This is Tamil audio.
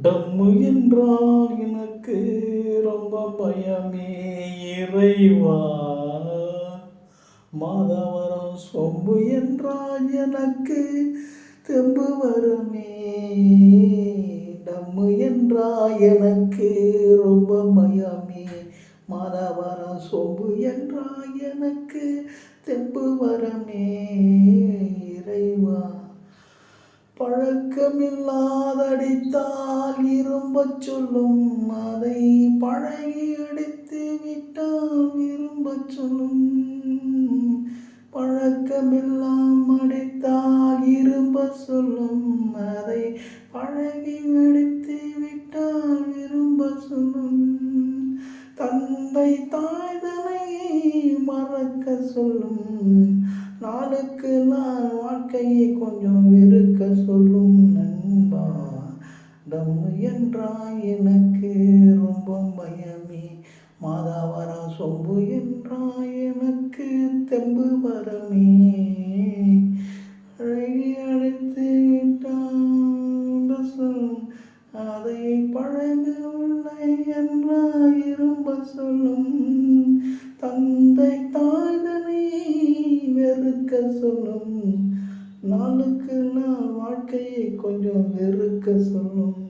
டம்மு என்றால் எனக்கு ரொம்ப பயமே இறைவா. மாதவரம் சொம்பு என்றால் எனக்கு தெம்பு வருமே. டம்மு என்றால் எனக்கு ரொம்ப பயமே. மாதவரம் சொம்பு என்றால் எனக்கு தெம்பு வரமே இறைவா. பழக்கமில்லாதடித்தால் இரும்பச் சொல்லும், அதை பழகி அடித்து விட்டால் விரும்பச் சொல்லும். பழக்கமில்லாம் அடித்தால் இரும்பச் சொல்லும், அதை பழகி அடித்து விட்டால் விரும்பச் சொல்லும். தந்தை தாய்தனை மறக்க சொல்லும், நாளுக்கு நாள் வாழ்க்கையை கொஞ்சம் வெறுக்க சொல்லும் நண்பா. டம்மு என்றால் எனக்கு ரொம்ப பயமே. மாதாவரம் சொம்பு என்றால் எனக்கு தெம்பு வரமே. அழகி அழைத்து விட்டால் சொல்லும், அதை பழகவில்லை என்றால் இரும்ப சொல்லும். தந்தை தாய்தனை வெறுக்க சொல்லும், நாளுக்கு நாள் வாழ்க்கையை கொஞ்சம் வெறுக்க சொல்லும்.